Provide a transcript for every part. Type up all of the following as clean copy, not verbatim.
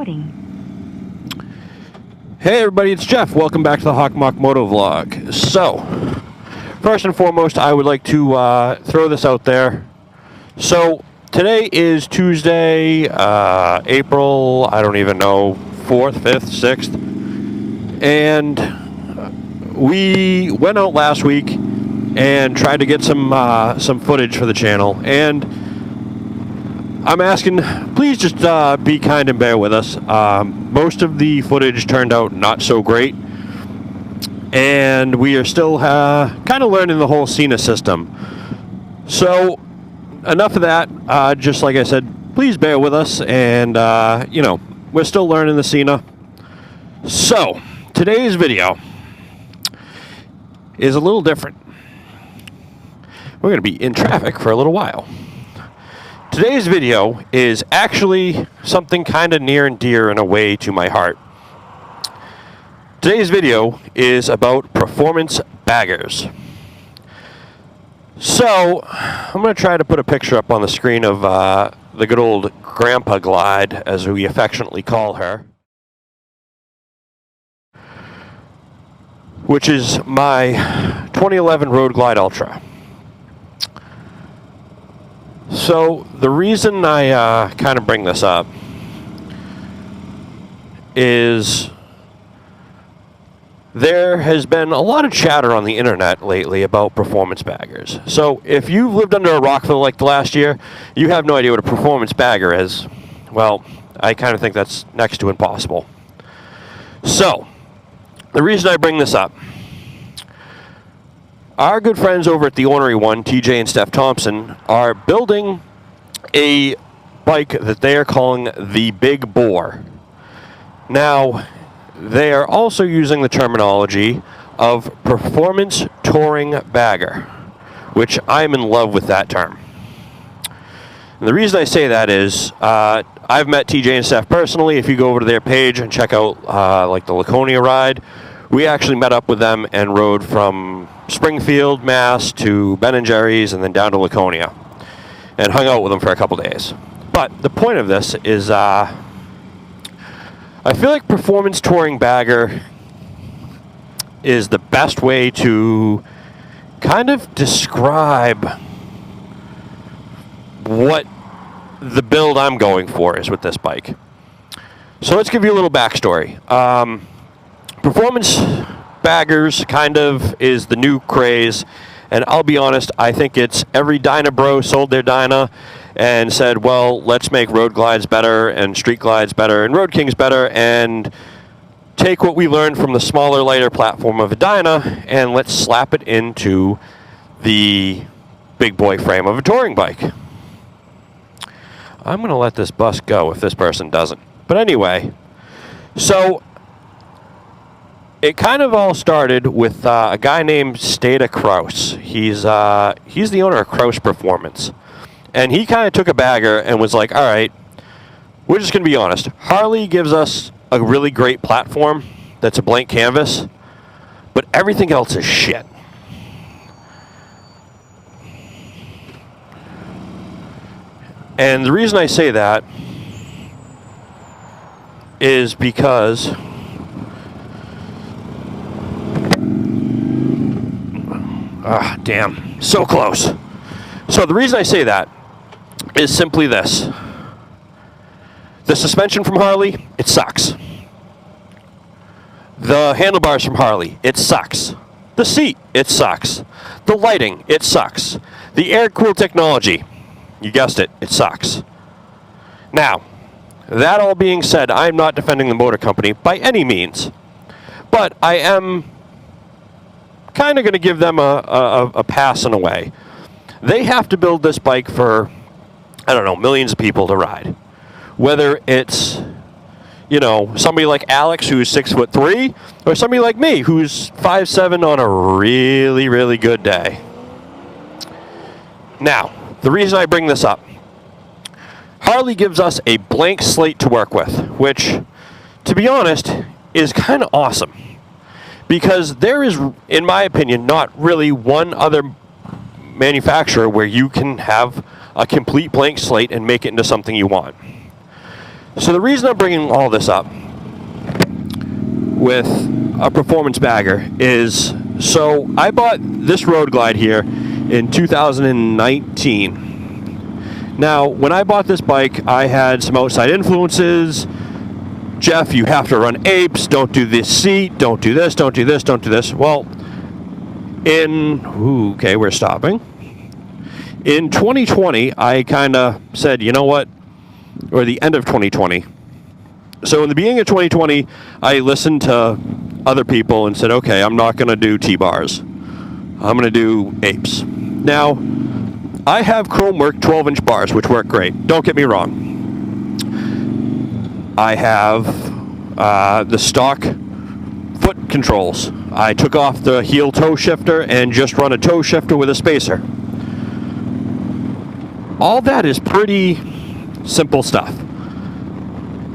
recording. Hey everybody, it's Jeff. Welcome back to the Hawkmock Moto Vlog. So, first and foremost, I would like to throw this out there. So, today is Tuesday, April, I don't even know, 4th, 5th, 6th. And we went out last week and tried to get some footage for the channel. And I'm asking, please just be kind and bear with us. Most of the footage turned out not so great, and we are still kind of learning the whole Cena system. So, enough of that. Just like I said, please bear with us, and we're still learning the Cena. So, today's video is a little different. We're going to be in traffic for a little while. Today's video is actually something kind of near and dear in a way to my heart. Today's video is about performance baggers. So, I'm going to try to put a picture up on the screen of the good old Grandpa Glide, as we affectionately call her, which is my 2011 Road Glide Ultra. So, the reason I kind of bring this up is there has been a lot of chatter on the internet lately about performance baggers. So, if you've lived under a rock for like the last year, you have no idea what a performance bagger is. Well, I kind of think that's next to impossible. So, the reason I bring this up, our good friends over at the Ornery One, TJ and Steph Thompson, are building a bike that they are calling the Big Bore. Now, they are also using the terminology of performance touring bagger, which I'm in love with that term. And the reason I say that is I've met TJ and Steph personally. If you go over to their page and check out like the Laconia ride, we actually met up with them and rode from Springfield, Mass to Ben & Jerry's and then down to Laconia and hung out with them for a couple days. But the point of this is I feel like performance touring bagger is the best way to kind of describe what the build I'm going for is with this bike. So let's give you a little backstory. Performance baggers kind of is the new craze, and I'll be honest, I think it's every Dyna bro sold their Dyna and said, well, let's make road glides better and street glides better and road kings better and take what we learned from the smaller, lighter platform of a Dyna and let's slap it into the big boy frame of a touring bike. I'm going to let this bus go if this person doesn't. But anyway, so it kind of all started with a guy named Stata Kraus. He's the owner of Kraus Performance. And he kind of took a bagger and was like, all right, we're just going to be honest. Harley gives us a really great platform that's a blank canvas, but everything else is shit. And the reason I say that is because damn, so close. So the reason I say that is simply this. The suspension from Harley, it sucks. The handlebars from Harley, it sucks. The seat, it sucks. The lighting, it sucks. The air-cooled technology, you guessed it, it sucks. Now, that all being said, I'm not defending the motor company by any means, but I am kind of going to give them a pass in a way. They have to build this bike for, I don't know, millions of people to ride. Whether it's, somebody like Alex who's 6'3", or somebody like me who's 5'7" on a really, really good day. Now, the reason I bring this up, Harley gives us a blank slate to work with, which, to be honest, is kind of awesome. Because there is, in my opinion, not really one other manufacturer where you can have a complete blank slate and make it into something you want. So the reason I'm bringing all this up with a performance bagger is, so I bought this Road Glide here in 2019. Now, when I bought this bike, I had some outside influences. Jeff, you have to run apes, don't do this seat, don't do this, don't do this, don't do this. Well, okay, we're stopping. In 2020, I kind of said, you know what, or the end of 2020. So in the beginning of 2020, I listened to other people and said, okay, I'm not going to do T-bars. I'm going to do apes. Now, I have Chromework 12-inch bars, which work great. Don't get me wrong. I have the stock foot controls. I took off the heel toe shifter and just run a toe shifter with a spacer. All that is pretty simple stuff.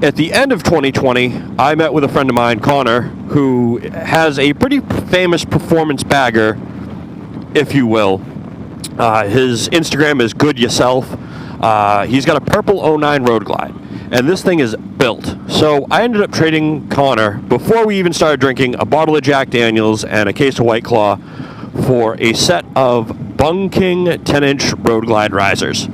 At the end of 2020, I met with a friend of mine, Connor, who has a pretty famous performance bagger, if you will. His Instagram is Good Yourself. He's got a purple 09 Road Glide, and this thing is built. So I ended up trading Connor, before we even started drinking, a bottle of Jack Daniels and a case of White Claw for a set of Bung King 10-inch Road Glide risers.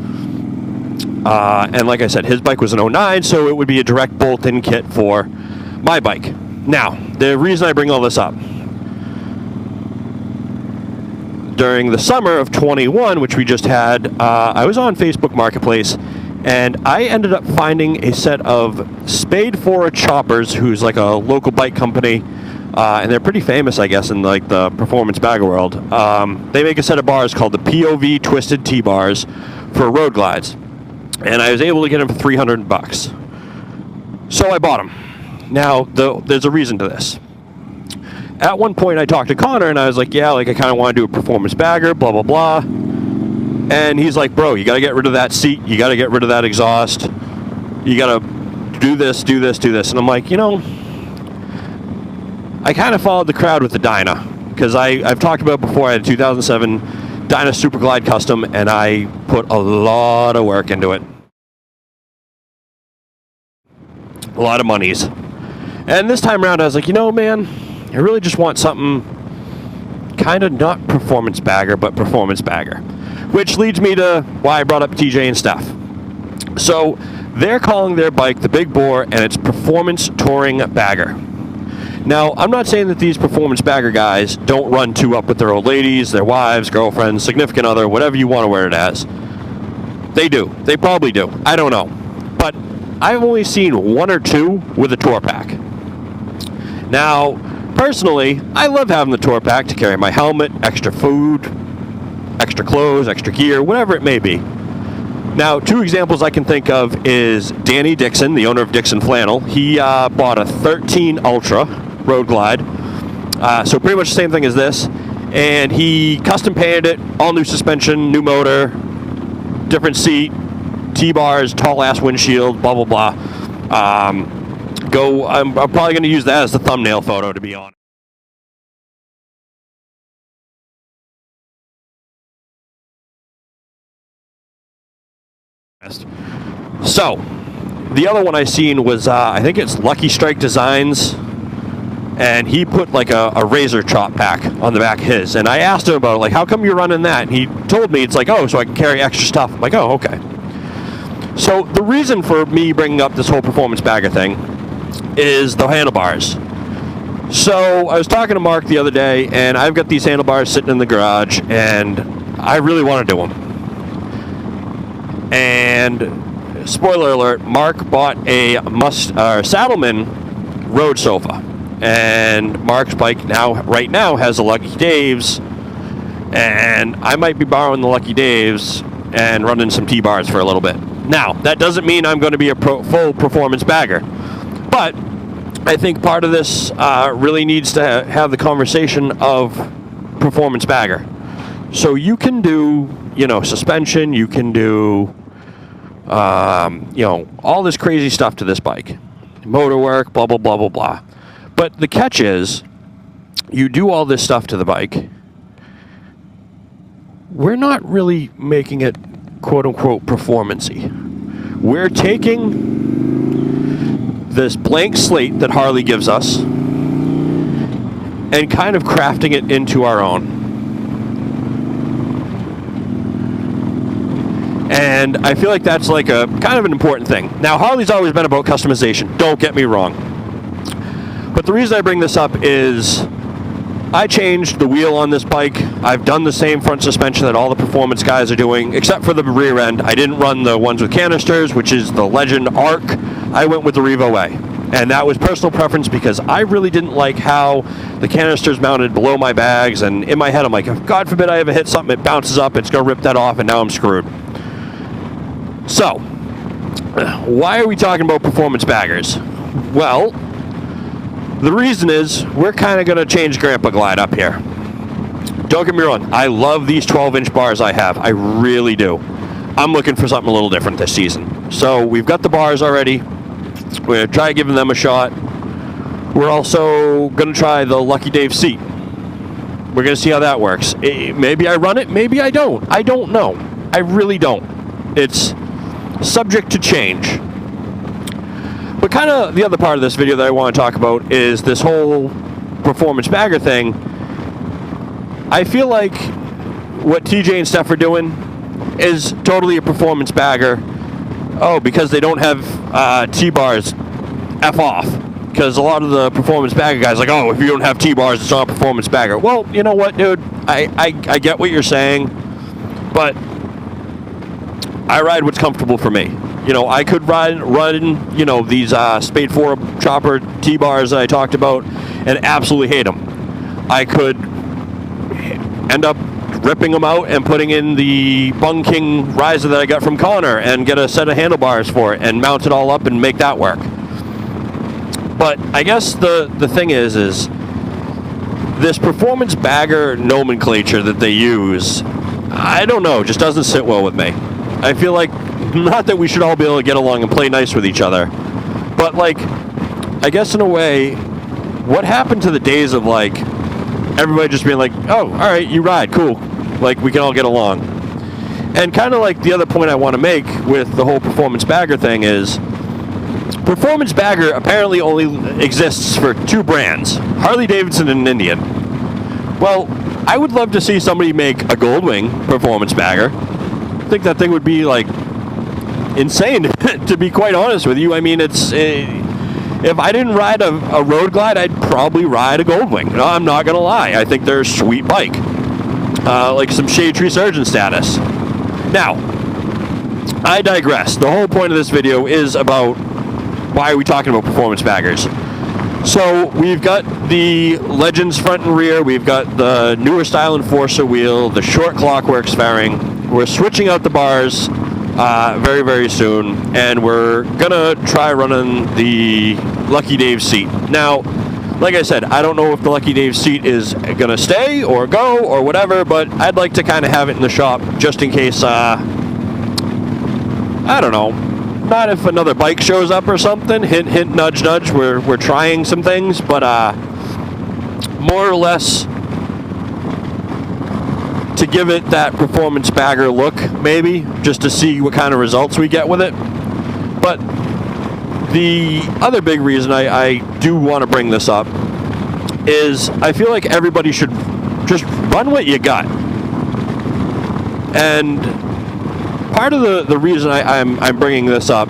And like I said, his bike was an 09, so it would be a direct bolt-in kit for my bike. Now, the reason I bring all this up, during the summer of 21, which we just had, I was on Facebook Marketplace, and I ended up finding a set of Spade Fora choppers, who's like a local bike company, and they're pretty famous, I guess, in like the performance bagger world. They make a set of bars called the POV Twisted T-bars for Road Glides. And I was able to get them for $300. So I bought them. Now, there's a reason to this. At one point, I talked to Connor, and I was like, yeah, like I kind of want to do a performance bagger, blah, blah, blah. And he's like, bro, you got to get rid of that seat. You got to get rid of that exhaust. You got to do this, do this, do this. And I'm like, you know, I kind of followed the crowd with the Dyna. Because I've talked about before, I had a 2007 Dyna Super Glide Custom, and I put a lot of work into it. A lot of monies. And this time around, I was like, you know, man, I really just want something kind of not performance bagger, but performance bagger. Which leads me to why I brought up TJ and Steph. So they're calling their bike the Big Bore, and it's Performance Touring Bagger. Now, I'm not saying that these performance bagger guys don't run two up with their old ladies, their wives, girlfriends, significant other, whatever you want to wear it as. They do. They probably do. I don't know. But I've only seen one or two with a tour pack. Now, personally, I love having the tour pack to carry my helmet, extra food, extra clothes, extra gear, whatever it may be. Now, two examples I can think of is Danny Dixon, the owner of Dixon Flannel. He bought a 13 Ultra Road Glide, so pretty much the same thing as this, and he custom painted it, all new suspension, new motor, different seat, T-bars, tall ass windshield, blah blah blah. I'm probably going to use that as the thumbnail photo, to be honest. So, the other one I seen was, I think it's Lucky Strike Designs, and he put like a razor chop pack on the back of his, and I asked him about it, like, how come you're running that? And he told me it's like, oh, so I can carry extra stuff. I'm like, oh, okay. So the reason for me bringing up this whole performance bagger thing is the handlebars. So I was talking to Mark the other day, and I've got these handlebars sitting in the garage, and I really want to do them. And spoiler alert, Mark bought a Saddlemen road sofa, and Mark's bike right now has a Lucky Dave's, and I might be borrowing the Lucky Dave's and running some T-bars for a little bit. Now, that doesn't mean I'm going to be a full performance bagger, but I think part of this really needs to have the conversation of performance bagger. So you can do, suspension, you can do, all this crazy stuff to this bike. Motor work, blah, blah, blah, blah, blah. But the catch is, you do all this stuff to the bike, we're not really making it quote-unquote performance-y. We're taking this blank slate that Harley gives us and kind of crafting it into our own. And I feel like that's like a kind of an important thing. Now, Harley's always been about customization, don't get me wrong. But the reason I bring this up is I changed the wheel on this bike. I've done the same front suspension that all the performance guys are doing, except for the rear end. I didn't run the ones with canisters, which is the Legend Arc. I went with the Revo A. And that was personal preference because I really didn't like how the canisters mounted below my bags. And in my head, I'm like, if God forbid I ever hit something, it bounces up, it's going to rip that off, and now I'm screwed. So, why are we talking about performance baggers? Well, the reason is we're kind of going to change Grandpa Glide up here. Don't get me wrong, I love these 12-inch bars I have. I really do. I'm looking for something a little different this season. So we've got the bars already. We're going to try giving them a shot. We're also going to try the Lucky Dave seat. We're going to see how that works. Maybe I run it, maybe I don't. I don't know. I really don't. It's subject to change. But kind of the other part of this video that I want to talk about is this whole performance bagger thing. I feel like what TJ and Steph are doing is totally a performance bagger. Oh, because they don't have T-bars, F off. Because a lot of the performance bagger guys are like, oh, if you don't have T-bars, it's not a performance bagger. Well, you know what, dude? I get what you're saying, but I ride what's comfortable for me. You know, I could run, you know, these Spade 4 chopper T-bars that I talked about and absolutely hate them. I could end up ripping them out and putting in the Bung King riser that I got from Connor and get a set of handlebars for it and mount it all up and make that work. But I guess the thing is this performance bagger nomenclature that they use, I don't know, just doesn't sit well with me. I feel like, not that we should all be able to get along and play nice with each other, but like, I guess in a way, what happened to the days of like, everybody just being like, oh, all right, you ride, cool, like we can all get along. And kind of like the other point I want to make with the whole performance bagger thing is, performance bagger apparently only exists for two brands, Harley Davidson and Indian. Well, I would love to see somebody make a Goldwing performance bagger. I think that thing would be like insane, to be quite honest with you. I mean, it's if I didn't ride a Road Glide, I'd probably ride a Goldwing. No, I'm not gonna lie. I think they're a sweet bike, like some Shade Tree Surgeon status. Now, I digress. The whole point of this video is about why are we talking about performance baggers. So we've got the Legends front and rear. We've got the newer style Enforcer wheel, the short Clockworks fairing. We're switching out the bars very, very soon, and we're gonna try running the Lucky Dave seat. Now, like I said, I don't know if the Lucky Dave seat is gonna stay or go or whatever, but I'd like to kind of have it in the shop just in case, I don't know, not if another bike shows up or something. Hint, hint, nudge, nudge. We're trying some things, but more or less to give it that performance bagger look, maybe, just to see what kind of results we get with it. But the other big reason I do want to bring this up is I feel like everybody should just run what you got. And part of the reason I'm bringing this up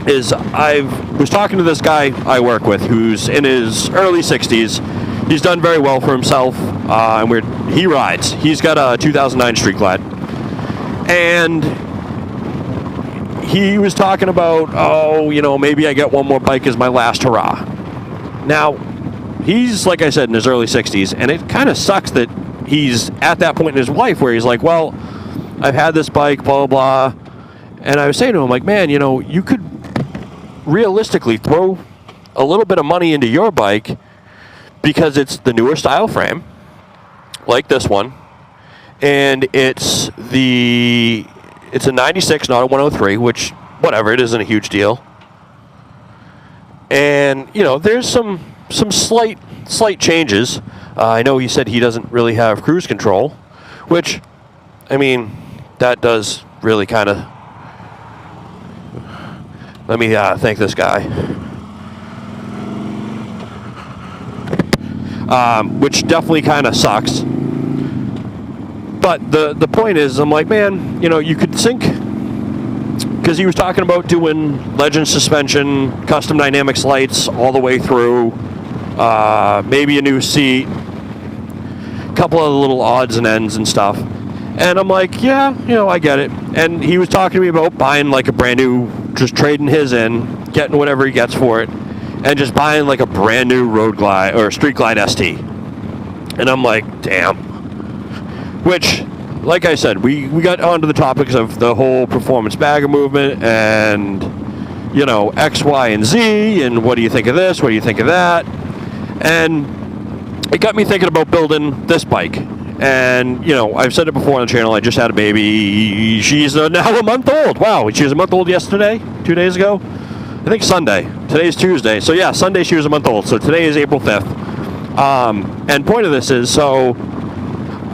is I was talking to this guy I work with who's in his early 60s. He's done very well for himself, and he rides. He's got a 2009 Street Glide. And he was talking about, oh, you know, maybe I get one more bike as my last hurrah. Now, he's, like I said, in his early 60s, and it kind of sucks that he's at that point in his life where he's like, well, I've had this bike, blah, blah, blah. And I was saying to him, like, man, you know, you could realistically throw a little bit of money into your bike because it's the newer style frame, like this one, and it's a 96, not a 103, which, whatever, it isn't a huge deal. And, you know, there's some slight changes. I know he said he doesn't really have cruise control, which, I mean, that does really kind of... Let me thank this guy. which definitely kind of sucks. But the point is, I'm like, man, you know, you could sync, because he was talking about doing Legend suspension, custom dynamics lights all the way through, maybe a new seat, a couple of little odds and ends and stuff. And I'm like, yeah, you know, I get it. And he was talking to me about buying like a brand new, just trading his in, getting whatever he gets for it, and just buying like a brand new Road Glide or Street Glide ST. And I'm like, damn. Which, like I said, we got onto the topics of the whole performance bagger movement and, you know, X, Y, and Z, and what do you think of this, what do you think of that? And it got me thinking about building this bike. And, you know, I've said it before on the channel, I just had a baby. She's now a month old. Wow, she was a month old yesterday, 2 days ago. I think Sunday. Today's Tuesday. So, yeah, Sunday she was a month old. So today is April 5th. And point of this is, so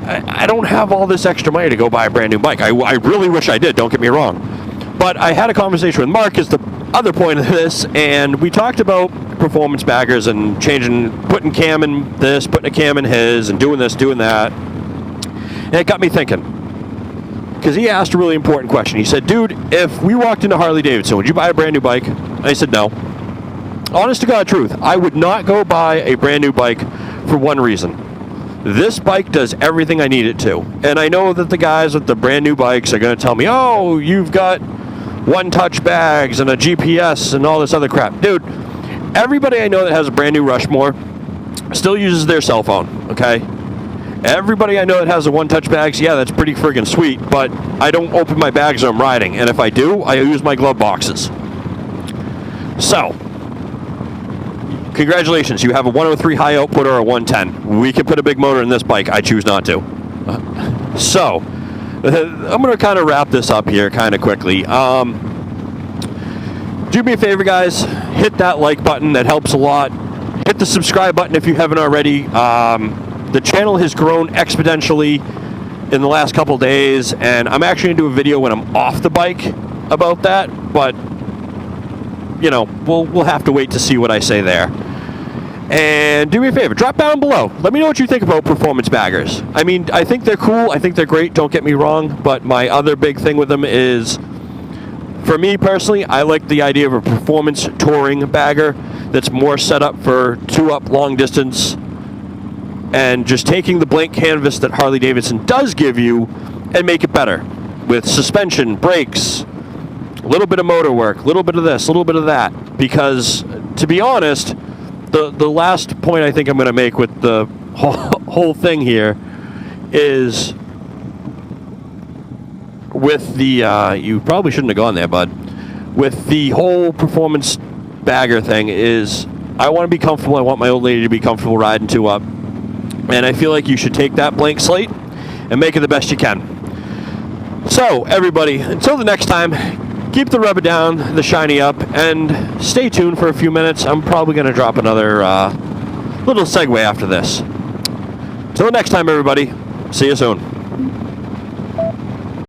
I don't have all this extra money to go buy a brand new bike. I really wish I did, don't get me wrong. But I had a conversation with Mark, is the other point of this, and we talked about performance baggers and changing, putting cam in this, putting a cam in his, and doing this, doing that. And it got me thinking, because he asked a really important question. He said, dude, if we walked into Harley Davidson, would you buy a brand new bike? I said no. Honest to God truth, I would not go buy a brand new bike for one reason. This bike does everything I need it to. And I know that the guys with the brand new bikes are going to tell me, oh, you've got one-touch bags and a GPS and all this other crap. Dude, everybody I know that has a brand new Rushmore still uses their cell phone, okay? Everybody I know that has a one-touch bags, yeah, that's pretty friggin' sweet, but I don't open my bags when I'm riding. And if I do, I use my glove boxes. So, congratulations, you have a 103 high output or a 110. We can put a big motor in this bike. I choose not to. So, I'm going to kind of wrap this up here kind of quickly. Do me a favor, guys. Hit that like button. That helps a lot. Hit the subscribe button if you haven't already. The channel has grown exponentially in the last couple days, and I'm actually going to do a video when I'm off the bike about that, but, you know, we'll have to wait to see what I say there. And do me a favor, drop down below. Let me know what you think about performance baggers. I mean, I think they're cool. I think they're great. Don't get me wrong. But my other big thing with them is, for me personally, I like the idea of a performance touring bagger that's more set up for two-up long distance and just taking the blank canvas that Harley Davidson does give you and make it better with suspension, brakes, a little bit of motor work, a little bit of this, a little bit of that. Because, to be honest, the last point I think I'm going to make with the whole thing here is with the, you probably shouldn't have gone there, bud. With the whole performance bagger thing is, I want to be comfortable. I want my old lady to be comfortable riding two up. And I feel like you should take that blank slate and make it the best you can. So, everybody, until the next time, keep the rubber down, the shiny up, and stay tuned for a few minutes. I'm probably going to drop another little segue after this. Till the next time, everybody. See you soon.